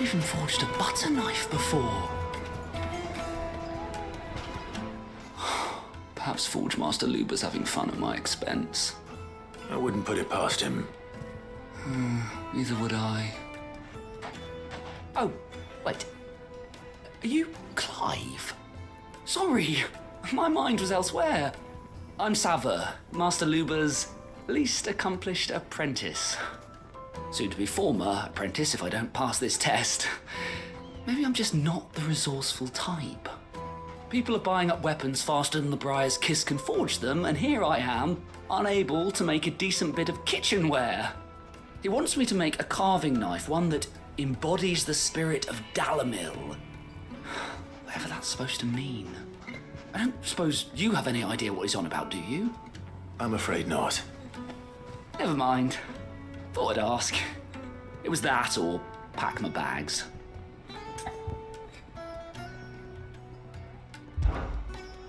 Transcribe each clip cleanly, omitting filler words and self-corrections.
even forged a butter knife before. Perhaps Forge Master Luber's having fun at my expense. I wouldn't put it past him. Neither would I. Oh, wait. Are you Clive? Sorry, my mind was elsewhere. I'm Sava, Master Luber's least accomplished apprentice. Soon to be former apprentice if I don't pass this test. Maybe I'm just not the resourceful type. People are buying up weapons faster than the Briar's Kiss can forge them, and here I am, unable to make a decent bit of kitchenware. He wants me to make a carving knife, one that embodies the spirit of Dalamil. Whatever that's supposed to mean. I don't suppose you have any idea what he's on about, do you? I'm afraid not. Never mind. Thought I'd ask. It was that or pack my bags.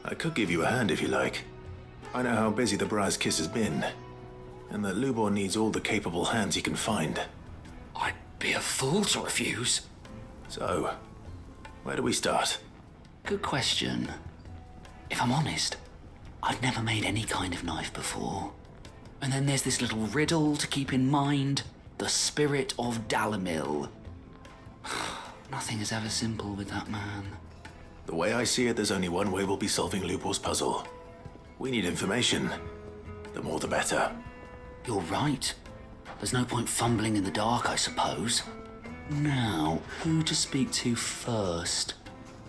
I could give you a hand if you like. I know how busy the Briar's Kiss has been, and that Lubor needs all the capable hands he can find. I'd be a fool to refuse. So, where do we start? Good question. If I'm honest, I've never made any kind of knife before. And then there's this little riddle to keep in mind. The spirit of Dalamil. Nothing is ever simple with that man. The way I see it, there's only one way we'll be solving Lubor's puzzle. We need information. The more the better. You're right. There's no point fumbling in the dark, I suppose. Now, who to speak to first?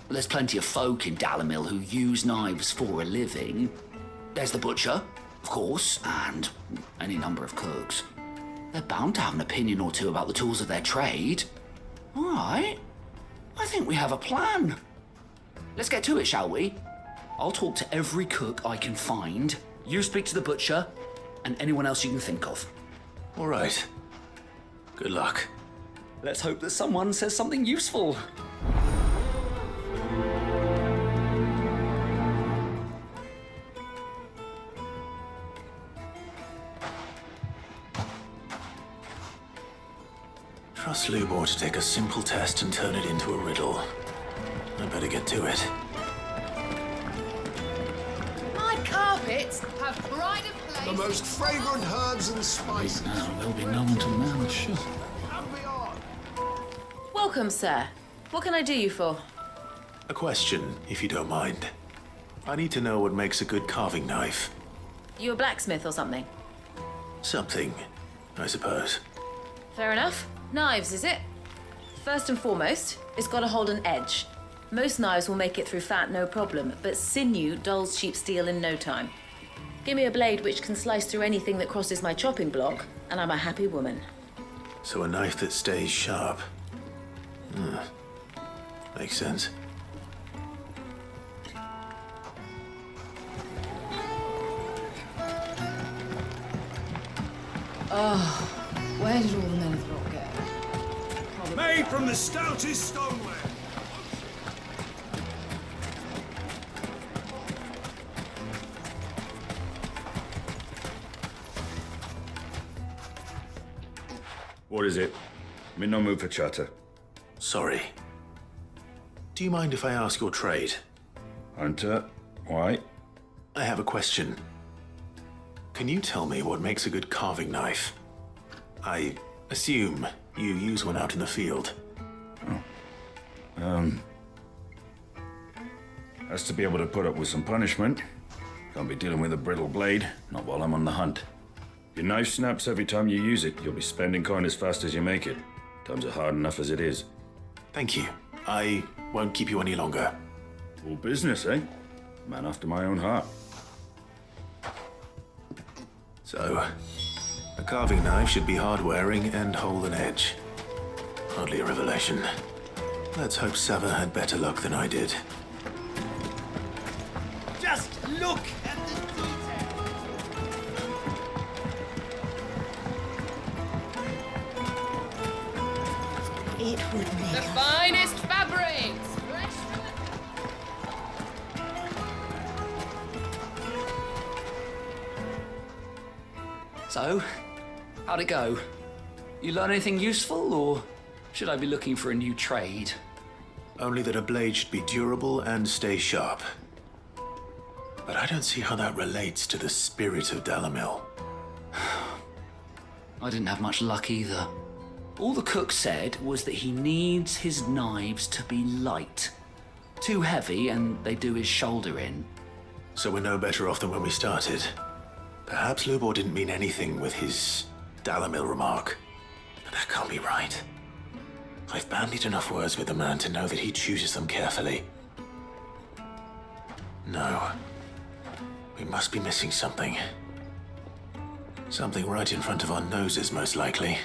There's plenty of folk in Dalamil who use knives for a living. There's the butcher, of course, and any number of cooks. They're bound to have an opinion or two about the tools of their trade. All right. I think we have a plan. Let's get to it, shall we? I'll talk to every cook I can find. You speak to the butcher, and anyone else you can think of. All right. Good luck. Let's hope that someone says something useful. Trust Lubor to take a simple test and turn it into a riddle. I better get to it. My carpets have pride of place. The most fragrant herbs and spices. Now they'll be known until man should. And beyond. Welcome, sir. What can I do you for? A question, if you don't mind. I need to know what makes a good carving knife. You a blacksmith or something? Something, I suppose. Fair enough. Knives, is it? First and foremost, it's got to hold an edge. Most knives will make it through fat, no problem, but sinew dulls cheap steel in no time. Give me a blade which can slice through anything that crosses my chopping block, and I'm a happy woman. So a knife that stays sharp. Makes sense. Where did all the men of the rock go? Made from the stoutest stoneware. What is it? I'm in no mood for chatter. Sorry. Do you mind if I ask your trade? Hunter, why? I have a question. Can you tell me what makes a good carving knife? I assume you use one out in the field. Has to be able to put up with some punishment. Can't be dealing with a brittle blade, not while I'm on the hunt. Your knife snaps every time you use it. You'll be spending coin as fast as you make it. Times are hard enough as it is. Thank you. I won't keep you any longer. All business, eh? Man after my own heart. So, a carving knife should be hard-wearing and hold an edge. Hardly a revelation. Let's hope Sava had better luck than I did. Just look at the detail. It would make The us... finest fabrics! Fresh from So, how'd it go? You learn anything useful, or Should I be looking for a new trade? Only that a blade should be durable and stay sharp. But I don't see how that relates to the spirit of Dalamil. I didn't have much luck either. All the cook said was that he needs his knives to be light. Too heavy and they do his shoulder in. So we're no better off than when we started. Perhaps Lubor didn't mean anything with his Dalamil remark. But that can't be right. I've bandied enough words with the man to know that he chooses them carefully. No. We must be missing something. Something right in front of our noses, most likely.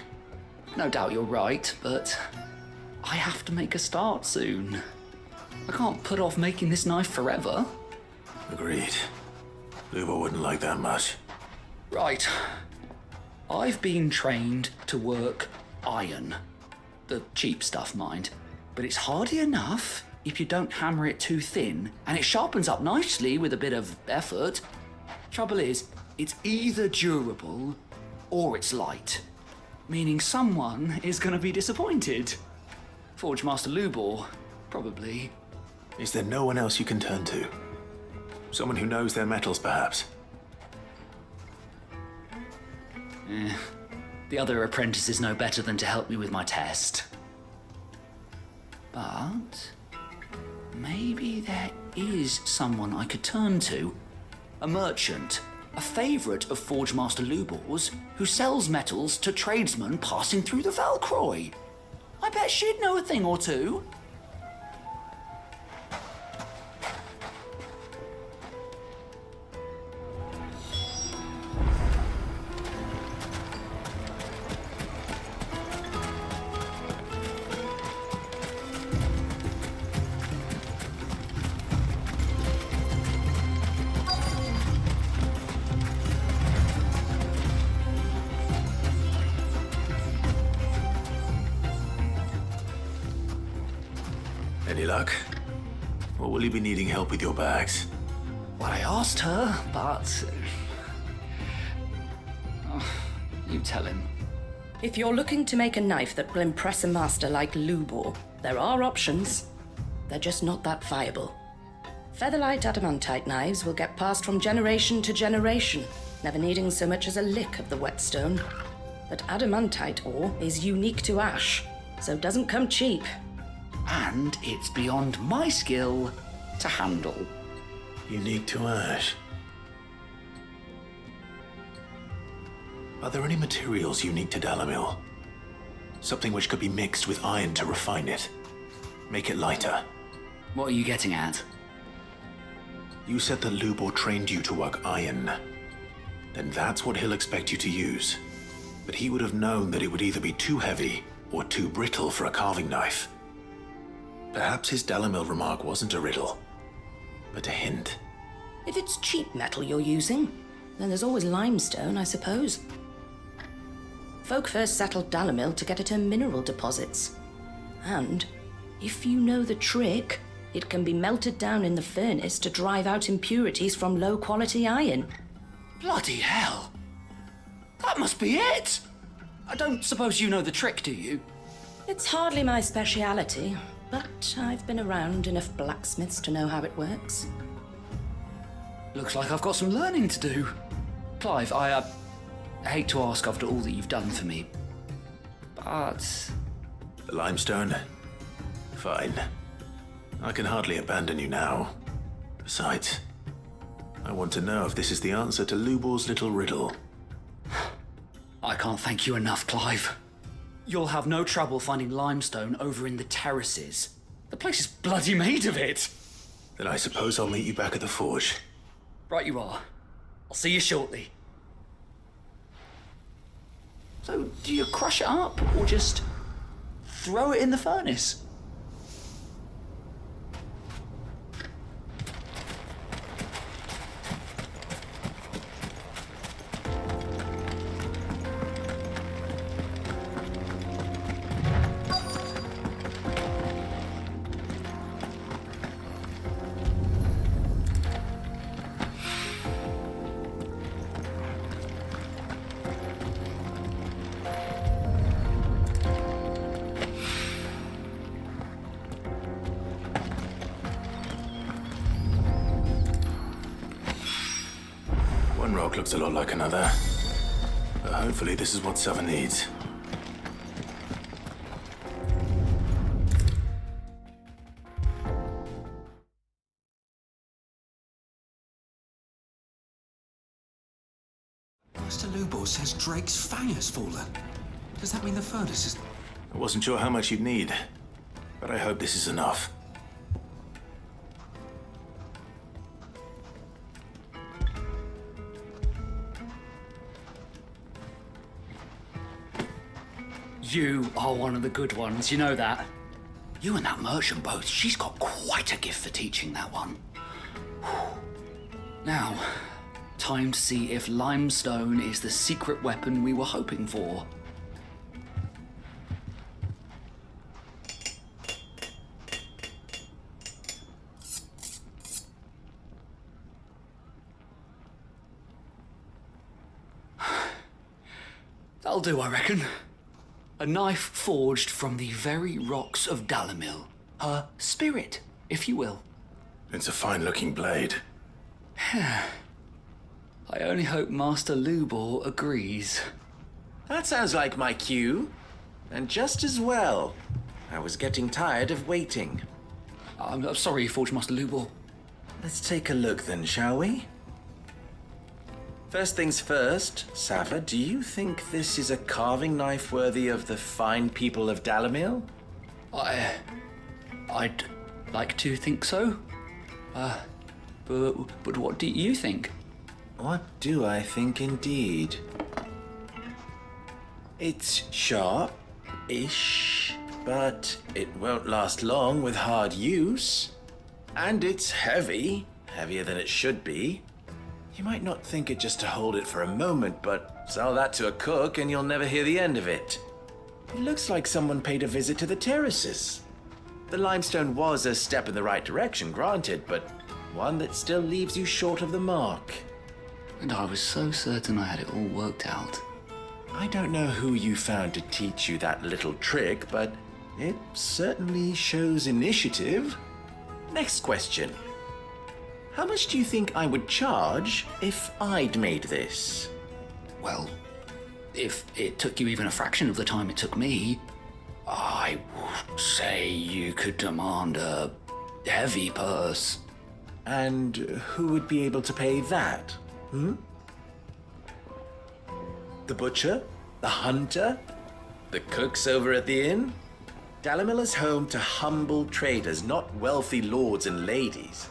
No doubt you're right, but I have to make a start soon. I can't put off making this knife forever. Agreed. Lubor wouldn't like that much. Right. I've been trained to work iron. The cheap stuff, mind. But it's hardy enough if you don't hammer it too thin, and it sharpens up nicely with a bit of effort. Trouble is, it's either durable or it's light. Meaning someone is going to be disappointed. Forge Master Lubor, probably. Is there no one else you can turn to? Someone who knows their metals, perhaps? The other apprentices know better than to help me with my test. But maybe there is someone I could turn to. A merchant, a favourite of Forge Master Lubor's, who sells metals to tradesmen passing through the Valcroy. I bet she'd know a thing or two. Any luck? Or will you be needing help with your bags? Well, I asked her, but... you tell him. If you're looking to make a knife that will impress a master like Lubor, there are options. They're just not that viable. Featherlight adamantite knives will get passed from generation to generation, never needing so much as a lick of the whetstone. But adamantite ore is unique to ash, so it doesn't come cheap. And it's beyond my skill to handle. Unique to ash. Are there any materials unique to Dalamil? Something which could be mixed with iron to refine it. Make it lighter. What are you getting at? You said that Lubor trained you to work iron. Then that's what he'll expect you to use. But he would have known that it would either be too heavy or too brittle for a carving knife. Perhaps his Dalamil remark wasn't a riddle, but a hint. If it's cheap metal you're using, then there's always limestone, I suppose. Folk first settled Dalamil to get at her mineral deposits. And, if you know the trick, it can be melted down in the furnace to drive out impurities from low-quality iron. Bloody hell! That must be it! I don't suppose you know the trick, do you? It's hardly my speciality, but I've been around enough blacksmiths to know how it works. Looks like I've got some learning to do. Clive, I hate to ask after all that you've done for me, but... The limestone? Fine. I can hardly abandon you now. Besides, I want to know if this is the answer to Lubor's little riddle. I can't thank you enough, Clive. You'll have no trouble finding limestone over in the terraces. The place is bloody made of it. Then I suppose I'll meet you back at the forge. Right you are. I'll see you shortly. So, do you crush it up, or just throw it in the furnace? rock looks a lot like another. But hopefully this is what Sava needs. Master Lubor says Drake's fang has fallen. Does that mean the furnace is... I wasn't sure how much you'd need, but I hope this is enough. You are one of the good ones, you know that. You and that merchant both, she's got quite a gift for teaching that one. Now, time to see if limestone is the secret weapon we were hoping for. That'll do, I reckon. A knife forged from the very rocks of Dalamil. Her spirit, if you will. It's a fine-looking blade. I only hope Master Lubor agrees. That sounds like my cue. And just as well. I was getting tired of waiting. I'm sorry, Forge Master Lubor. Let's take a look then, shall we? First things first, Sava, do you think this is a carving knife worthy of the fine people of Dalamil? I'd like to think so. But what do you think? What do I think indeed? It's sharp-ish, but it won't last long with hard use. And it's heavy, heavier than it should be. You might not think it just to hold it for a moment, but sell that to a cook and you'll never hear the end of it. It looks like someone paid a visit to the terraces. The limestone was a step in the right direction, granted, but one that still leaves you short of the mark. And I was so certain I had it all worked out. I don't know who you found to teach you that little trick, but it certainly shows initiative. Next question. How much do you think I would charge if I'd made this? Well, if it took you even a fraction of the time it took me, I would say you could demand a heavy purse. And who would be able to pay that? The butcher? The hunter? The cooks over at the inn? Dalamil is home to humble traders, not wealthy lords and ladies.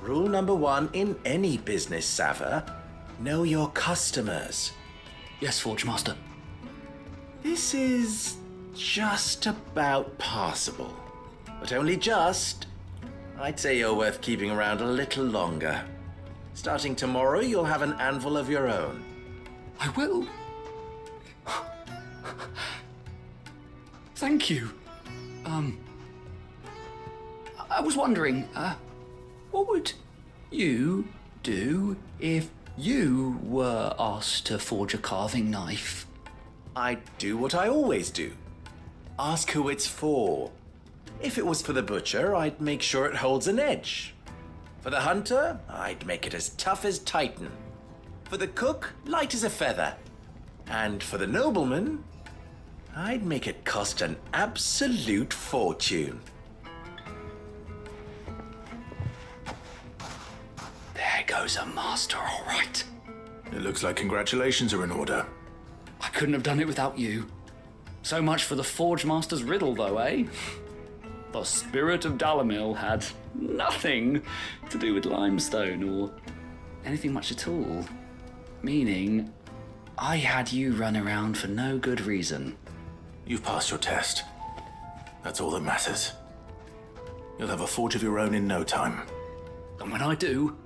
Rule number 1 in any business, Sava, know your customers. Yes, Forge Master. This is just about passable. But only just. I'd say you're worth keeping around a little longer. Starting tomorrow, you'll have an anvil of your own. I will. Thank you. I was wondering, what would you do if you were asked to forge a carving knife? I'd do what I always do. Ask who it's for. If it was for the butcher, I'd make sure it holds an edge. For the hunter, I'd make it as tough as Titan. For the cook, light as a feather. And for the nobleman, I'd make it cost an absolute fortune. There goes a master, all right. It looks like congratulations are in order. I couldn't have done it without you. So much for the Forge Master's riddle, though, eh? The spirit of Dalamil had nothing to do with limestone or anything much at all. Meaning, I had you run around for no good reason. You've passed your test. That's all that matters. You'll have a forge of your own in no time. And when I do,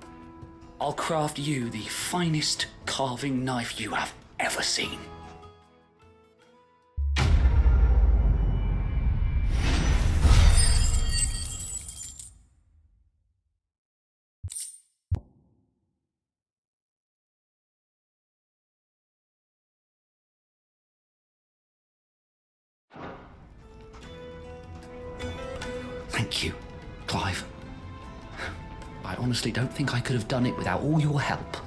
I'll craft you the finest carving knife you have ever seen. Thank you, Clive. I honestly don't think I could have done it without all your help.